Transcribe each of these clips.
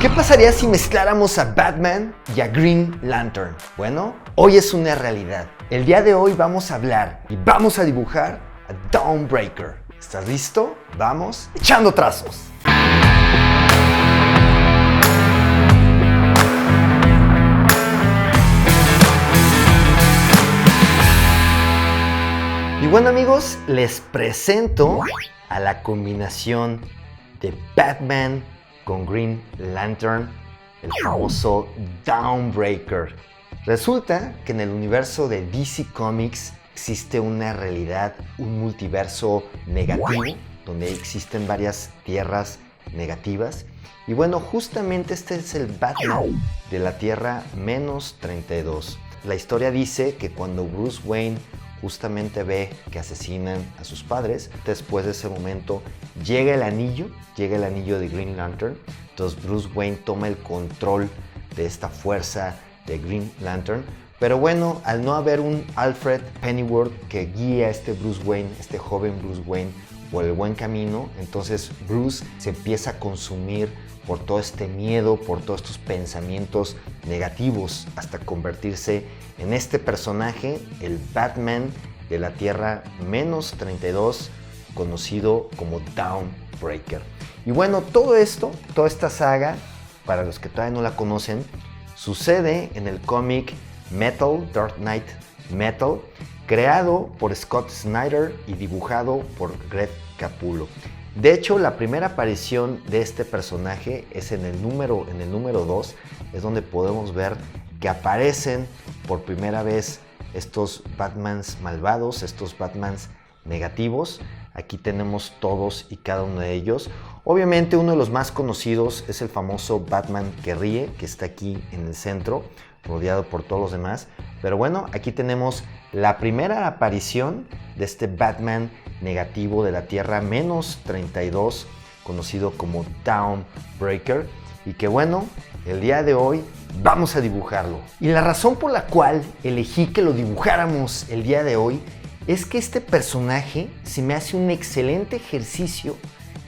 ¿Qué pasaría si mezcláramos a Batman y a Green Lantern? Bueno, hoy es una realidad. El día de hoy vamos a hablar y vamos a dibujar a Dawnbreaker. ¿Estás listo? Vamos echando trazos. Y bueno amigos, les presento a la combinación de Batman con Green Lantern, el famoso Dawnbreaker. Resulta que en el universo de DC Comics existe una realidad, un multiverso negativo, donde existen varias tierras negativas. Y bueno, justamente este es el Batman de la Tierra -32. La historia dice que cuando Bruce Wayne justamente ve que asesinan a sus padres, después de ese momento llega el anillo de Green Lantern. Entonces Bruce Wayne toma el control de esta fuerza de Green Lantern. Pero bueno, al no haber un Alfred Pennyworth que guía a este Bruce Wayne, este joven Bruce Wayne, por el buen camino, entonces Bruce se empieza a consumir por todo este miedo, por todos estos pensamientos negativos, hasta convertirse en este personaje, el Batman de la Tierra -32, conocido como Dawnbreaker. Y bueno, todo esto, toda esta saga, para los que todavía no la conocen, sucede en el cómic Metal, Dark Knight Metal, creado por Scott Snyder y dibujado por Greg Capullo. De hecho, la primera aparición de este personaje es en el número 2, es donde podemos ver que aparecen por primera vez estos Batmans malvados, estos Batmans negativos. Aquí tenemos todos y cada uno de ellos. Obviamente uno de los más conocidos es el famoso Batman que ríe, que está aquí en el centro, rodeado por todos los demás. Pero bueno, aquí tenemos la primera aparición de este Batman negativo de la Tierra -32, conocido como Dawnbreaker, y que bueno, el día de hoy vamos a dibujarlo. Y la razón por la cual elegí que lo dibujáramos el día de hoy es que este personaje se me hace un excelente ejercicio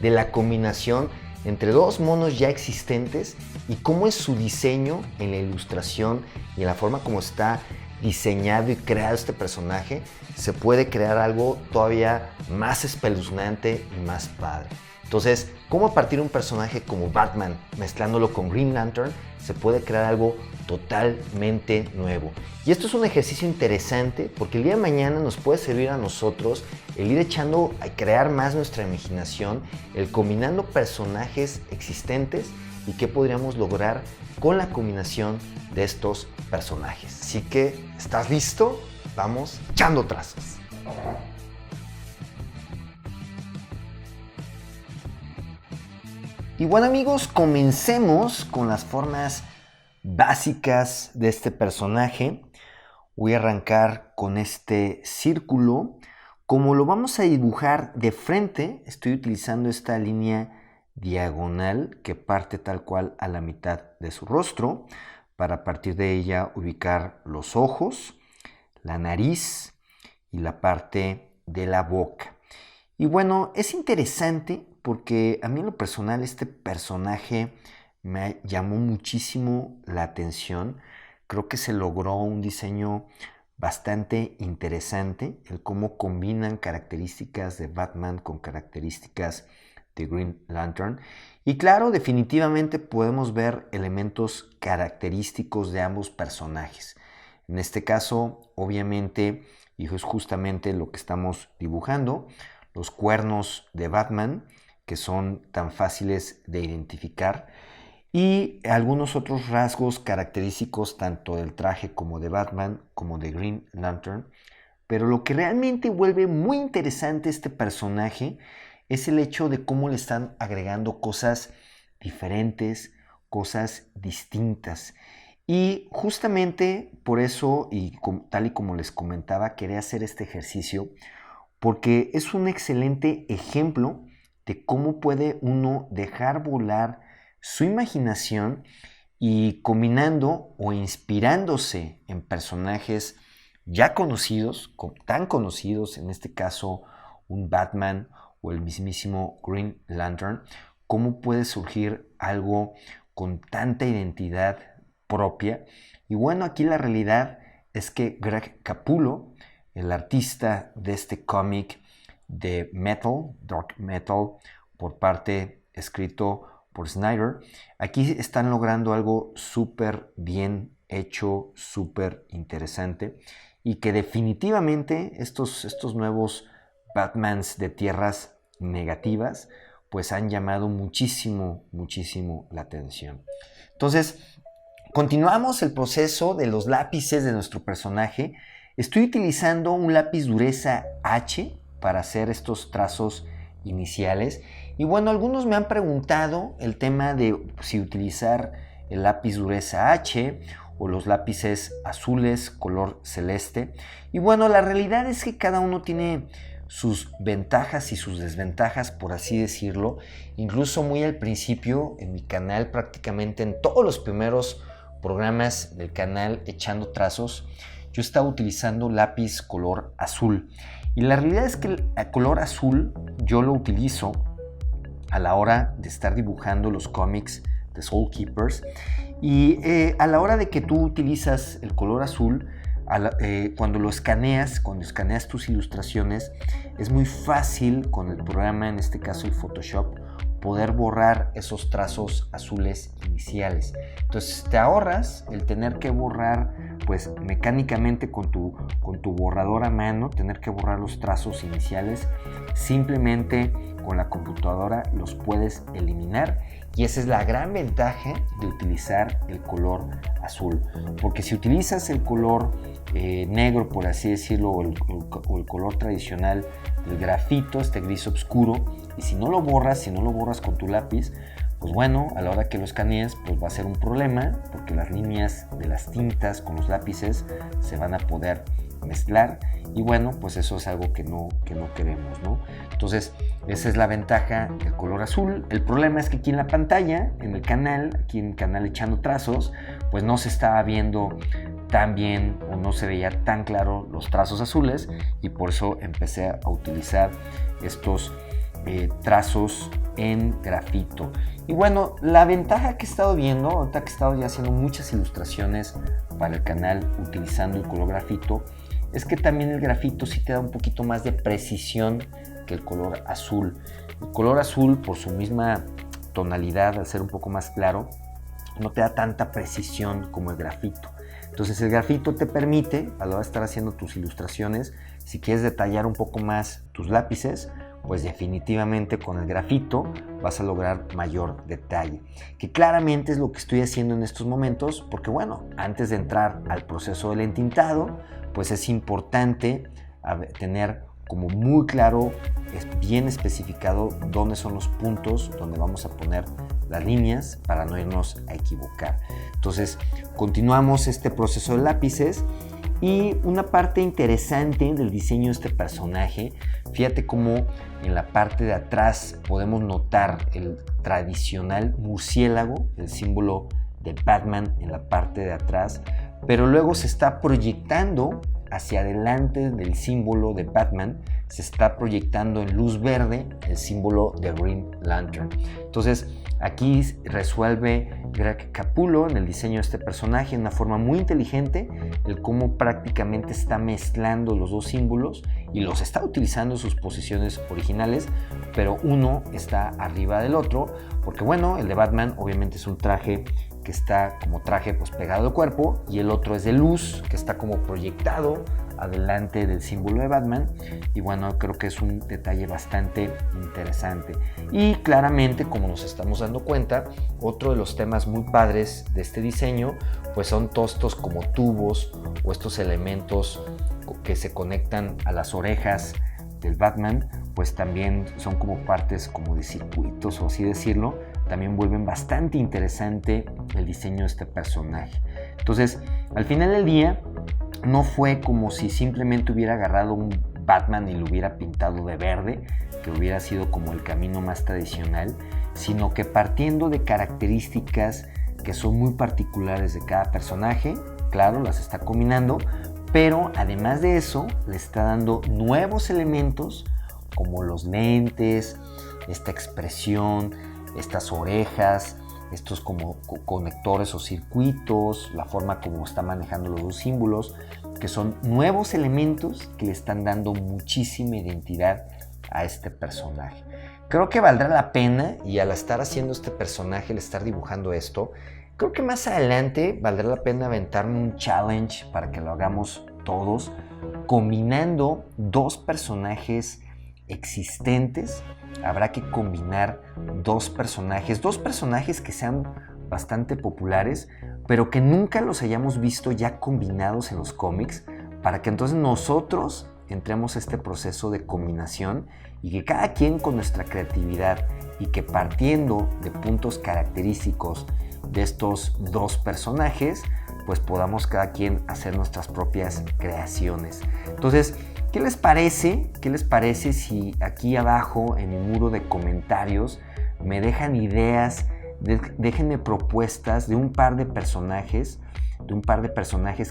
de la combinación entre dos monos ya existentes y cómo es su diseño en la ilustración y en la forma como está diseñado y creado este personaje. Se puede crear algo todavía más espeluznante y más padre. Entonces, cómo a partir de un personaje como Batman, mezclándolo con Green Lantern, se puede crear algo totalmente nuevo. Y esto es un ejercicio interesante porque el día de mañana nos puede servir a nosotros el ir echando a crear más nuestra imaginación, el combinando personajes existentes y qué podríamos lograr con la combinación de estos personajes. Así que, ¿estás listo? Vamos echando trazos. Y bueno amigos, comencemos con las formas básicas de este personaje. Voy a arrancar con este círculo. Como lo vamos a dibujar de frente, estoy utilizando esta línea diagonal que parte tal cual a la mitad de su rostro, para a partir de ella ubicar los ojos, la nariz y la parte de la boca. Y bueno, es interesante porque a mí en lo personal este personaje me llamó muchísimo la atención. Creo que se logró un diseño bastante interesante, el cómo combinan características de Batman con características de Green Lantern. Y claro, definitivamente podemos ver elementos característicos de ambos personajes. En este caso, obviamente, y es justamente lo que estamos dibujando, los cuernos de Batman, que son tan fáciles de identificar, y algunos otros rasgos característicos tanto del traje como de Batman como de Green Lantern. Pero lo que realmente vuelve muy interesante este personaje es el hecho de cómo le están agregando cosas diferentes, cosas distintas. Y justamente por eso, y tal y como les comentaba, quería hacer este ejercicio porque es un excelente ejemplo de cómo puede uno dejar volar su imaginación y combinando o inspirándose en personajes ya conocidos, tan conocidos, en este caso un Batman o el mismísimo Green Lantern, cómo puede surgir algo con tanta identidad propia. Y bueno, aquí la realidad es que Greg Capullo, el artista de este cómic de metal, dark metal, por parte escrito por Snyder, aquí están logrando algo súper bien hecho, súper interesante, y que definitivamente estos nuevos Batmans de tierras negativas pues han llamado muchísimo la atención. Entonces, continuamos el proceso de los lápices de nuestro personaje. Estoy utilizando un lápiz dureza H para hacer estos trazos iniciales. Y bueno, algunos me han preguntado el tema de si utilizar el lápiz dureza H o los lápices azules color celeste. Y bueno, la realidad es que cada uno tiene sus ventajas y sus desventajas, por así decirlo. Incluso muy al principio en mi canal, prácticamente en todos los primeros programas del canal echando trazos, yo estaba utilizando lápiz color azul. Y la realidad es que el color azul yo lo utilizo a la hora de estar dibujando los cómics de Soul Keepers. Y a la hora de que tú utilizas el color azul, cuando escaneas tus ilustraciones, es muy fácil con el programa, en este caso el Photoshop, poder borrar esos trazos azules iniciales. Entonces te ahorras el tener que borrar pues mecánicamente con tu borrador a mano, tener que borrar los trazos iniciales. Simplemente con la computadora los puedes eliminar, y esa es la gran ventaja de utilizar el color azul, porque si utilizas el color negro, por así decirlo, o el color tradicional del grafito, este gris oscuro, y si no lo borras con tu lápiz, pues bueno, a la hora que lo escanees, pues va a ser un problema, porque las líneas de las tintas con los lápices se van a poder mezclar, y bueno, pues eso es algo que no queremos, ¿no? Entonces, esa es la ventaja del color azul. El problema es que aquí en la pantalla, en el canal, aquí en el canal Echando Trazos, pues no se estaba viendo tan bien o no se veía tan claro los trazos azules, y por eso empecé a utilizar estos trazos en grafito. Y bueno, la ventaja que he estado viendo, ahorita que he estado ya haciendo muchas ilustraciones para el canal utilizando el color grafito, es que también el grafito sí te da un poquito más de precisión que el color azul. El color azul, por su misma tonalidad, al ser un poco más claro, no te da tanta precisión como el grafito. Entonces el grafito te permite, a la hora de estar haciendo tus ilustraciones, si quieres detallar un poco más tus lápices, pues definitivamente con el grafito vas a lograr mayor detalle, que claramente es lo que estoy haciendo en estos momentos, porque bueno, antes de entrar al proceso del entintado, pues es importante tener como muy claro, bien especificado dónde son los puntos donde vamos a poner las líneas para no irnos a equivocar. Entonces continuamos este proceso de lápices. Y una parte interesante del diseño de este personaje, fíjate cómo en la parte de atrás podemos notar el tradicional murciélago, el símbolo de Batman en la parte de atrás, pero luego se está proyectando hacia adelante del símbolo de Batman, se está proyectando en luz verde el símbolo de Green Lantern. Entonces aquí resuelve Greg Capullo en el diseño de este personaje de una forma muy inteligente, el cómo prácticamente está mezclando los dos símbolos y los está utilizando en sus posiciones originales, pero uno está arriba del otro, porque bueno, el de Batman obviamente es un traje que está como traje pues pegado al cuerpo, y el otro es de luz, que está como proyectado adelante del símbolo de Batman. Y bueno, creo que es un detalle bastante interesante. Y claramente, como nos estamos dando cuenta, otro de los temas muy padres de este diseño pues son todos estos como tubos o estos elementos que se conectan a las orejas del Batman, pues también son como partes como de circuitos, o así decirlo. También vuelven bastante interesante el diseño de este personaje. Entonces, al final del día, no fue como si simplemente hubiera agarrado un Batman y lo hubiera pintado de verde, que hubiera sido como el camino más tradicional, sino que partiendo de características que son muy particulares de cada personaje, claro, las está combinando, pero además de eso, le está dando nuevos elementos como los lentes, esta expresión, estas orejas, estos como conectores o circuitos, la forma como está manejando los dos símbolos, que son nuevos elementos que le están dando muchísima identidad a este personaje. Creo que valdrá la pena, y al estar haciendo este personaje, al estar dibujando esto, creo que más adelante valdrá la pena aventarme un challenge para que lo hagamos todos, combinando dos personajes existentes. Habrá que combinar dos personajes que sean bastante populares, pero que nunca los hayamos visto ya combinados en los cómics, para que entonces nosotros entremos a este proceso de combinación y que cada quien con nuestra creatividad y que partiendo de puntos característicos de estos dos personajes, pues podamos cada quien hacer nuestras propias creaciones. Entonces, ¿qué les parece? ¿Qué les parece si aquí abajo en mi muro de comentarios me dejan ideas, déjenme propuestas de un par de personajes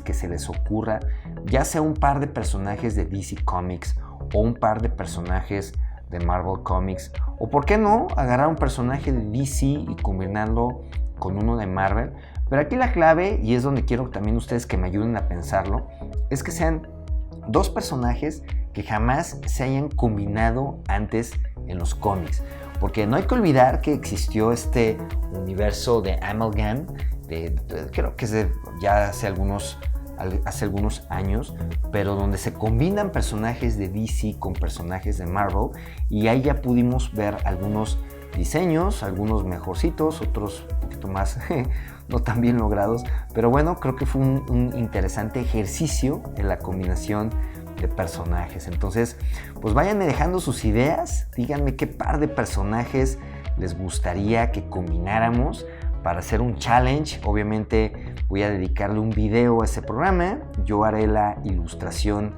que se les ocurra, ya sea un par de personajes de DC Comics o un par de personajes de Marvel Comics, o por qué no agarrar un personaje de DC y combinarlo con uno de Marvel. Pero aquí la clave, y es donde quiero también ustedes que me ayuden a pensarlo, es que sean dos personajes que jamás se hayan combinado antes en los cómics, porque no hay que olvidar que existió este universo de Amalgam, creo que es ya hace algunos años, pero donde se combinan personajes de DC con personajes de Marvel, y ahí ya pudimos ver algunos diseños, algunos mejorcitos, otros un poquito más no tan bien logrados, pero bueno, creo que fue un interesante ejercicio en la combinación de personajes. Entonces, pues váyanme dejando sus ideas, díganme qué par de personajes les gustaría que combináramos para hacer un challenge. Obviamente voy a dedicarle un video a ese programa, yo haré la ilustración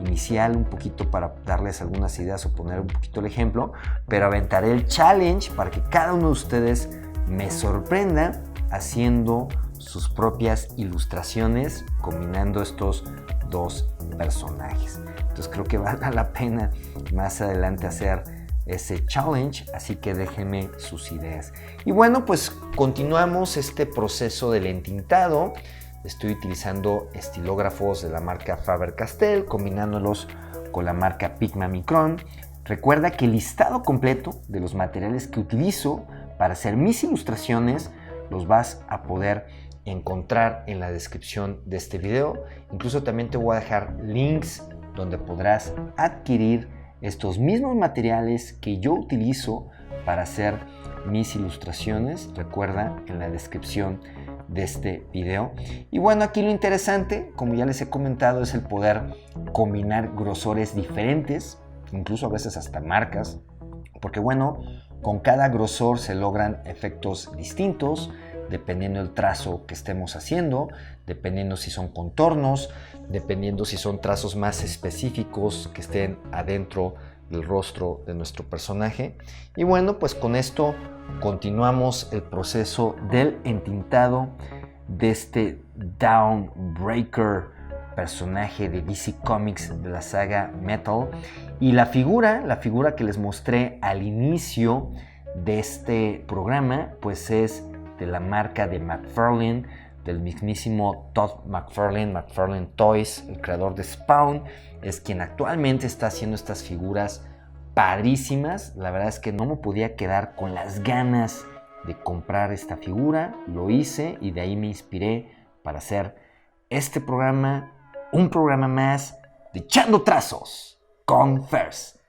inicial un poquito para darles algunas ideas o poner un poquito el ejemplo, pero aventaré el challenge para que cada uno de ustedes me sorprenda haciendo sus propias ilustraciones combinando estos dos personajes. Entonces creo que vale la pena más adelante hacer ese challenge, así que déjenme sus ideas. Y bueno, pues continuamos este proceso del entintado. Estoy utilizando estilógrafos de la marca Faber-Castell, combinándolos con la marca Pigma Micron. Recuerda que el listado completo de los materiales que utilizo para hacer mis ilustraciones los vas a poder encontrar en la descripción de este video. Incluso también te voy a dejar links donde podrás adquirir estos mismos materiales que yo utilizo para hacer mis ilustraciones. Recuerda, en la descripción de este video. Y bueno, aquí lo interesante, como ya les he comentado, es el poder combinar grosores diferentes, incluso a veces hasta marcas, porque bueno, con cada grosor se logran efectos distintos, dependiendo del trazo que estemos haciendo, dependiendo si son contornos, dependiendo si son trazos más específicos que estén adentro del rostro de nuestro personaje. Y bueno, pues con esto continuamos el proceso del entintado de este Dawnbreaker, personaje de DC Comics de la saga Metal. Y la figura que les mostré al inicio de este programa, pues es de la marca de McFarlane, del mismísimo Todd McFarlane, McFarlane Toys, el creador de Spawn. Es quien actualmente está haciendo estas figuras padrísimas. La verdad es que no me podía quedar con las ganas de comprar esta figura. Lo hice y de ahí me inspiré para hacer este programa, un programa más de Echando Trazos con Fers.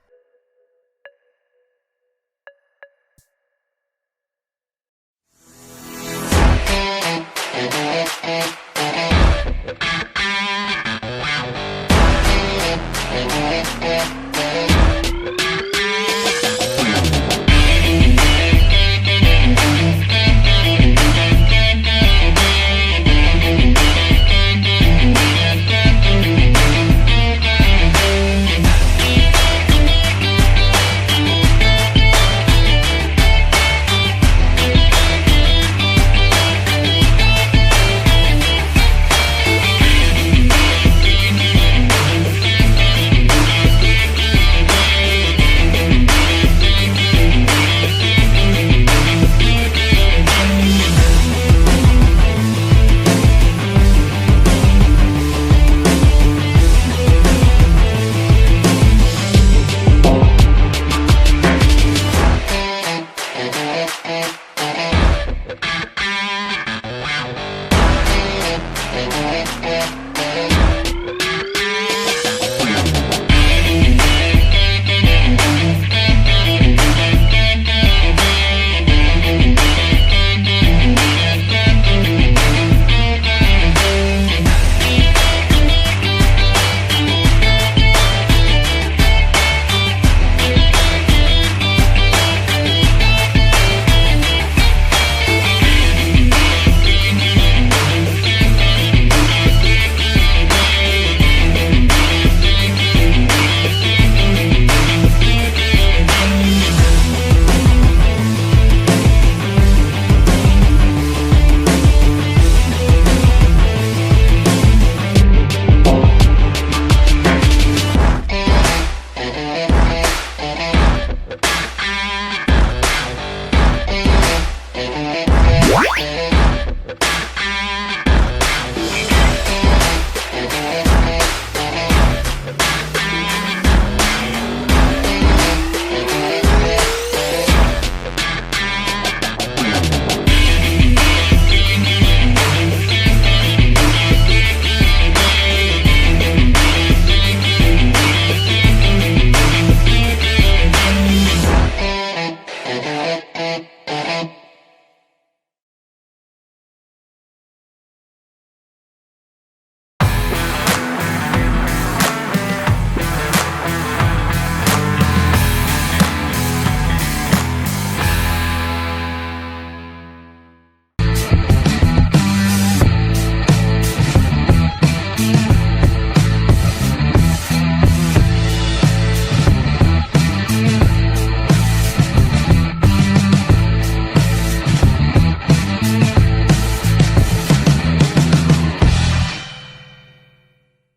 Bye.